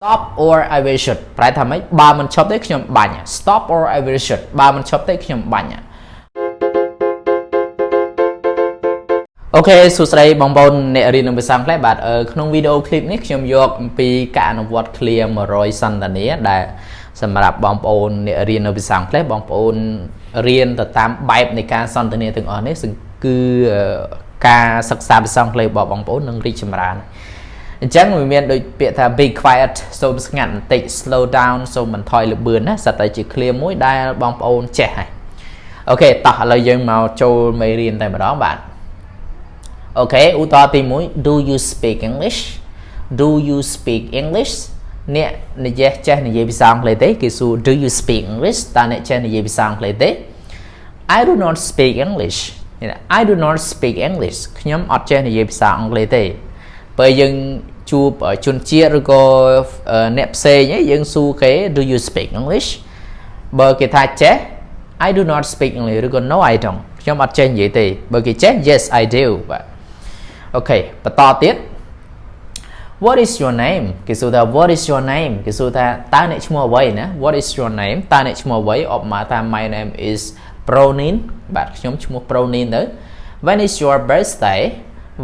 stop or I will should ប្រែថាម៉េចបើមិនឈប់ទេខ្ញុំបាញ់ stop or I will should បើមិនឈប់ទេខ្ញុំបាញ់អូខេសួស្តីបងប្អូនអ្នករៀននៅភាសាអង់គ្លេសបាទក្នុងវីដេអូឃ្លីបនេះខ្ញុំយកអំពីការអនុវត្ត clear 100សន្ទនាដែលសម្រាប់បងប្អូនអ្នករៀននៅភាសាអង់គ្លេសបងប្អូនរៀនទៅតាមបែបនៃការសន្ទនាទាំងអស់នេះគឺការសិក្សាភាសាអង់គ្លេសរបស់បងប្អូននឹងរីកចម្រើនអញ្ចឹងវាមានដូចពាក្យថា be quiet សូមស្ងាត់បន្តិច slow down សូមបន្ថយល្បឿនណាសិតតែជា clear មួយដែលបងប្អូនចេះហើយអូខេតោះឥឡូវយើងមកចូលមេរៀនតែម្ដងបាទអូខេឧទាហរណ៍ទី1 do you speak English do you speak English អ្នកនិយាយចេះនិយាយភាសាអង់គ្លេសទេគេសួរ do you speak English តើអ្នកចេះនិយាយភាសាអង់គ្លេសទេ I do not speak English I do not speak English ខ្ញុំអត់ចេះនិយាយភាសាអង់គ្លេសទេពេលយើងជួបជនជាតិឬក៏អ្នកផ្សេងយើងសួរគេ do you speak English បើគេថាចេះ I do not speak English ឬក៏ no I don't ខ្ញុំអត់ចេះនិយាយទេបើគេចេះ yes I do បាទអូខេបន្តទៀត what is your name គេសួរថា what is your name គេសួរថាតើអ្នកឈ្មោះអ្វីណា what is your name តើអ្នកឈ្មោះអ្វីឧបមាថា my name is Pronin បាទខ្ញុំឈ្មោះ Pronin ទៅ when is your birthday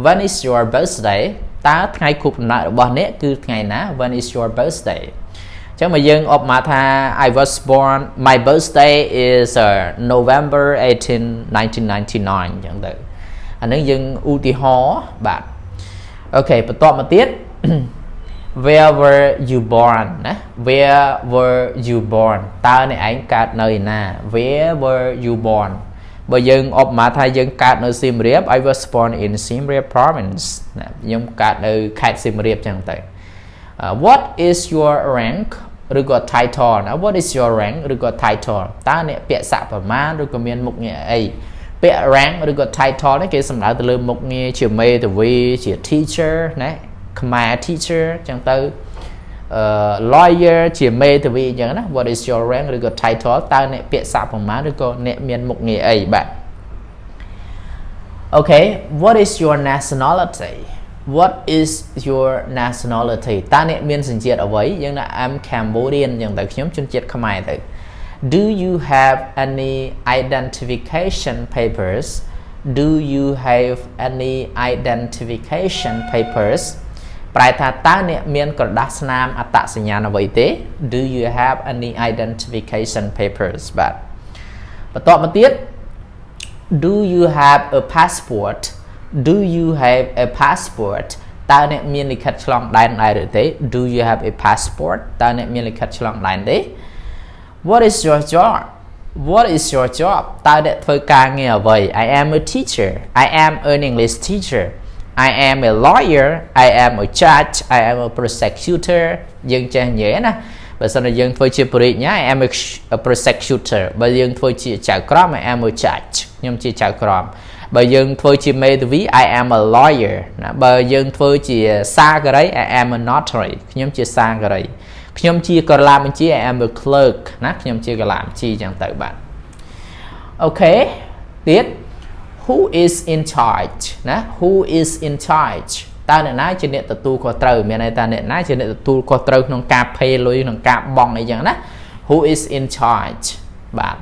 when is your birthday តើថ្ងៃខួបកំណើតរបស់អ្នកគឺថ្ងៃណា when is your birthday អញ្ចឹងមកយើងឧបមាថា I was born my birthday is November 18 1999 អញ្ចឹងទៅអានឹងយើងឧទាហរណ៍បាទអូខេបន្ទាប់មកទៀត where were you born ណា where were you born តើអ្នកឯងកើតនៅឯណា where were you born បើយើងឧបមាថាយើងកើតនៅសៀមរាប I was born in Siem Reap province ណាខ្ញុំកើតនៅខេត្តសៀមរាបចឹងទៅ what is your rank ឬក៏ title ណា what is your rank ឬក៏ title តើអ្នកពាក់ស័ក្តិប្រមាណឬក៏មានមុខងារអីពាក្យ rank ឬក៏ title នេះគេសំដៅទៅលើមុខងារជាមេធាវីជា teacher ណាខ្មែរ teacher ចឹងទៅlawyer ជាមេធាវីអញ្ចឹងណា what is your rank ឬក៏ title តើអ្នកពាក្យស័ព្ទប្រមាណឬក៏អ្នកមានមុខងារអីបាទអូខេ what is your nationality what is your nationality តើអ្នកមានសញ្ជាតិអ្វីយើងថា I'm Cambodian អញ្ចឹងទៅខ្ញុំជនជាតិខ្មែរទៅ do you have any identification papers do you have any identification papers ប្រែថាតើអ្នកមានក្រដាសស្នាមអត្តសញ្ញាណអ្វីទេ do you have any identification papers បាទបន្តមកទៀត do you have a passport do you have a passport តើអ្នកមានលិខិតឆ្លងដែនដែរឬទេ do you have a passport តើអ្នកមានលិខិតឆ្លងដែនទេ what is your job what is your job តើអ្នកធ្វើការងារអ្វី I am a teacher I am an English teacher I am a lawyer I am a judge I am a prosecutor យើងចេះនិយាយណាបើសិនជាយើងធ្វើជាបរិញ្ញា I am a prosecutor បើយើងធ្វើជាចៅក្រម I am a judge ខ្ញុំជាចៅក្រមបើយើងធ្វើជាមេធាវី I am a lawyer ណាបើយើងធ្វើជាសាការី I am a notary ខ្ញុំជាសាការីខ្ញុំជាកាឡាបញ្ជី I am a clerk ណាខ្ញុំជាកាឡាបញ្ជីចឹងទៅបាទអូខេទៀតwho is in charge ណា who is in charge តើអ្នកណាជាអ្នកទទួលខុសត្រូវមានន័យថាអ្នកណាជាអ្នកទទួលខុសត្រូវក្នុងការផេលុយក្នុងការបង់អីចឹងណា who is in charge បាទ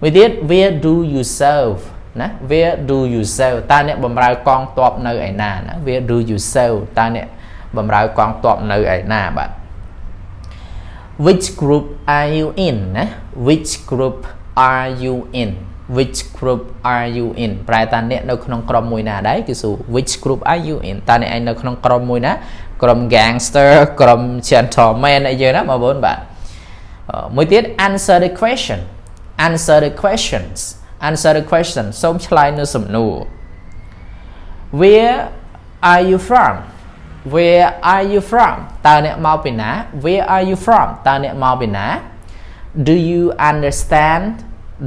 មួយទៀត where do you serve ណា where do you serve តើអ្នកបម្រើកងទ័ពនៅឯណាណា where do you serve តើអ្នកបម្រើកងទ័ពនៅឯណាបាទ which group are you in ណា which group are you in which group are you in ប្រែថាអ្នកនៅក្នុងក្រុមមួយណាដែរគឺសួរ which group are you in តើអ្នកឯងនៅក្នុងក្រុមមួយណាក្រុម gangster ក្រុម gentleman អីយ៉ាងណាបងប្អូនបាទមួយទៀត answer the question answer the questions answer the question សូមឆ្លើយនៅសំណួរ where are you from where are you from តើអ្នកមកពីណា where are you from តើអ្នកមកពីណា do you understand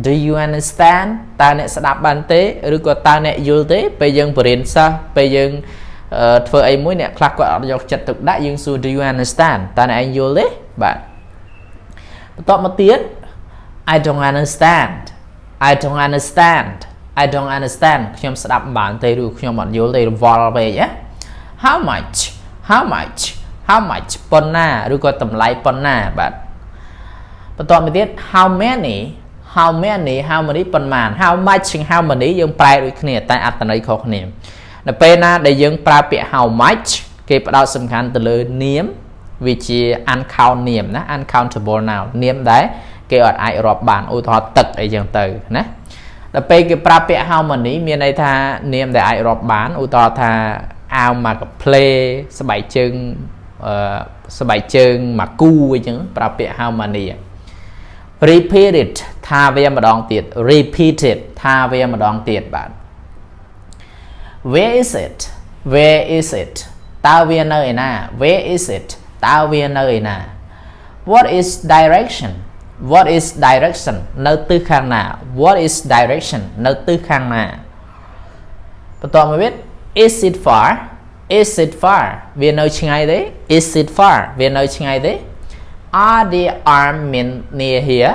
do you understand តើអ្នកស្ដាប់បានទេឬក៏តើអ្នកយល់ទេពេលយើងបរៀនសិស្សពេលយើងធ្វើអីមួយអ្នកខ្លះគាត់អត់យកចិត្តទុកដាក់យើងសួរ do you understand តើអ្នកឯងយល់ទេបាទបន្តមកទៀត I don't understand I don't understand I don't understand ខ្ញុំស្ដាប់មិនបានទេឬខ្ញុំអត់យល់ទេរវល់ពេកណា how much how much ប៉ុណ្ណាឬក៏តម្លៃប៉ុណ្ណាបាទបន្តមកទៀត how many ប៉ុន្មាន how much និង how many យើងប្រែដូចគ្នាតែអត្ថន័យខុសគ្នានៅពេលណាដែលយើងប្រើពាក្យ how much គេផ្ដោតសំខាន់ទៅលើនាមវាជា uncount នាមណា uncountable noun នាមដែលគេអត់អាចរាប់បានឧទាហរណ៍ទឹកអីចឹងទៅណាដល់ពេលគេប្រើពាក្យ how many មានន័យថានាមដែលអាចរាប់បានឧទាហរណ៍ថាអាវមកកាផ្លេស្បែកជើងមកគូអីចឹងប្រើពាក្យ how many repeat it ថាវាម្ដងទៀត repeat it ថាវាម្ដងទៀតបាទ where is it តើវានៅឯណា where is it តើវានៅឯណា what is direction នៅទិសខាងណា what is direction នៅទិសខាងណាបន្តមកទៀត is it far វានៅឆ្ងាយទេ is it far វានៅឆ្ងាយទេ are there armed men near here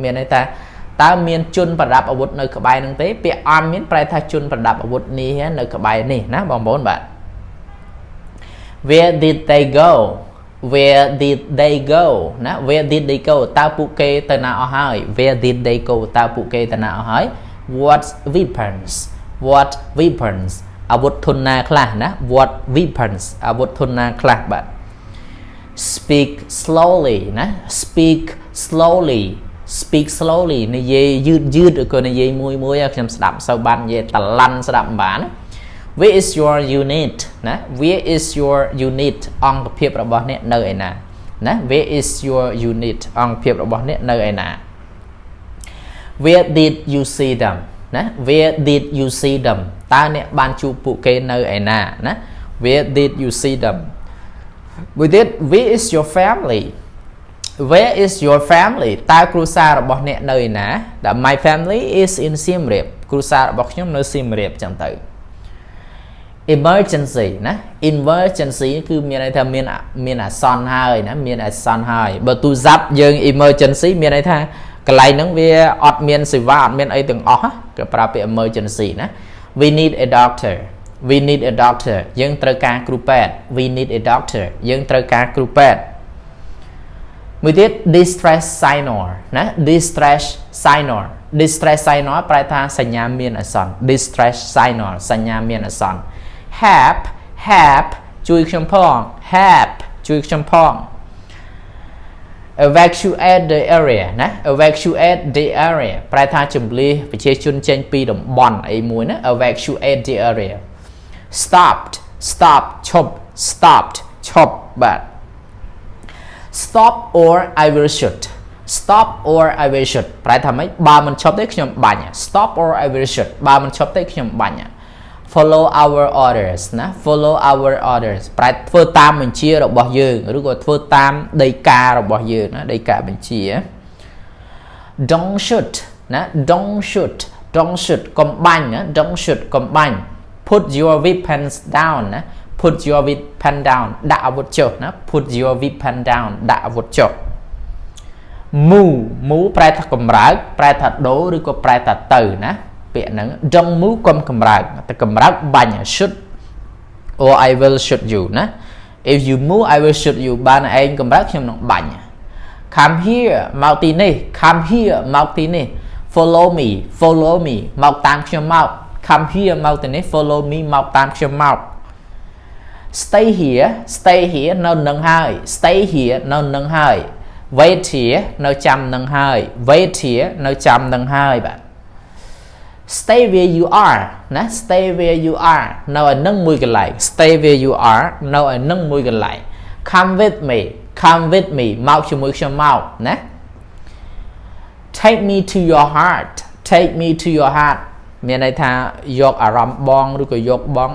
មានន័យថាតើមានជនប្រដាប់អាវុធនៅក្បែរនឹងទេពាក្យ armed men ប្រែថាជនប្រដាប់អាវុធ near នៅក្បែរនេះណាបងប្អូនបាទ where did they go ណា where did they go តើពួកគេទៅណាអស់ហើយ where did they go តើពួកគេទៅណាអស់ហើយ what weapons អាវុធធនណាខ្លះណា what weapons អាវុធធនណាខ្លះបាទ speak slowly ណា speak slowly និយាយយឺតឬក៏និយាយមួយខ្ញុំស្ដាប់សូវបាននិយាយតឡាន់ស្ដាប់មិនបាន where is your unit ណា where is your unit អង្គភាពរបស់អ្នកនៅឯណាណា where is your unit អង្គភាពរបស់អ្នកនៅឯណា where did you see them ណា where did you see them តើអ្នកបានជួបពួកគេនៅឯណាណា where did you see them with it where is your family តើគ្រួសាររបស់អ្នកនៅឯណាដែល my family is in Siem Reap គ្រួសាររបស់ខ្ញុំនៅ Siem Reap ចឹងទៅ emergency ណា emergency គឺមានន័យថាមានអាសន្នហើយណាមានអាសន្នហើយបើទូរស័ព្ទយើង emergency មានន័យថាកន្លែងហ្នឹងវាអត់មានសេវាអត់មានអីទាំងអស់គេប្រើពាក្យ emergency ណា we need a doctor យើងត្រូវការគ្រូពេទ្យ we need a doctor យើងត្រូវការគ្រូពេទ្យមួយទៀត distress signal ណា distress signal ប្រែថាសញ្ញាមានអាសន្ន distress signal សញ្ញាមានអាសន្ន help ជួយខ្ញុំផង evacuate the area ណា evacuate the area ប្រែថាជម្លៀសប្រជាជនចេញពីតំបន់អីមួយណា evacuate the area stopped ឈប់បាទ stop or I will shoot ប្រែថាម៉េចបើមិនឈប់ទេខ្ញុំបាញ់ stop or I will shoot បើមិនឈប់ទេខ្ញុំបាញ់ follow our orders ណា ប្រែធ្វើតាមបញ្ជារបស់យើងឬក៏ធ្វើតាមដីការបស់យើងណាដីកាបញ្ជា don't shoot ណា don't shoot កុំបាញ់ណា don't shoot កុំបាញ់ put your weapons down ណា put your weapon down ដាក់អាវុធចុះណា put your weapon down ដាក់អាវុធចុះ move ប្រែថាកម្រើកប្រែថាដូរឬក៏ប្រែថាទៅណាពាក្យហ្នឹង don't move កុំកម្រើកតែកម្រើកបាញ់ shoot or I will shoot you ណា if you move I will shoot you បានឯងកម្រើកខ្ញុំនឹងបាញ់ come here មកទីនេះ follow me មកតាមខ្ញុំមក come here មកទីនេះ follow me មកតាមខ្ញុំមក stay here នៅនឹងហើយ wait here នៅចាំនឹងហើយបាទ stay where you are ណា stay where you are នៅឯនឹងមួយកន្លែង stay where you are នៅឯនឹងមួយកន្លែង come with me មកជាមួយខ្ញុំមកណា take me to your heart មានន័យថាយកអារម្មណ៍បងឬក៏យកបង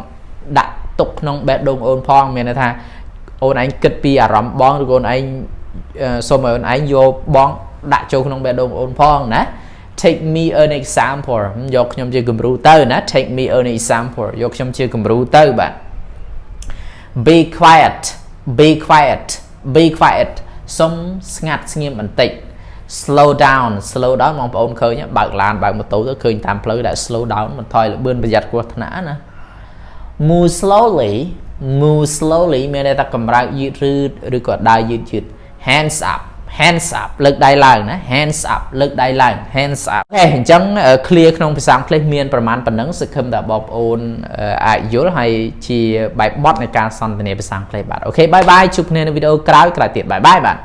ដាក់ទុកក្នុងបេះដូងអូនផងមានន័យថាអូនឯងគិតពីអារម្មណ៍បងឬក៏អូនឯងសូមឲ្យអូនឯងយកបងដាក់ចូលក្នុងបេះដូងអូនផងណា take me an example យកខ្ញុំជាគំរូទៅណា take me an example យកខ្ញុំជាគំរូទៅបាទ be quiet សុំស្ងាត់ស្ងៀមបន្តិច slow down បងប្អូនឃើញបើកឡានបើកម៉ូតូទៅឃើញតាមផ្លូវដែល slow down បន្ថយល្បឿនប្រយ័ត្នគ្រោះថ្នាក់ណា move slowly move slowly មានន័យថាកម្រើកយឺតឬក៏ដើរយឺត hands up hands up លើកដៃឡើងណា hands up លើកដៃឡើង hands up អូខេអញ្ចឹង clear ក្នុងភាសាអង់គ្លេសមានប្រមាណប៉ុណ្ណឹងសង្ឃឹមថាបងប្អូនអាចយល់ហើយជាបែបបទនៃការសន្ទនាភាសាអង់គ្លេសបាទអូខេបាយបាយជួបគ្នានៅវីដេអូក្រោយទៀតបាយបាយបាទ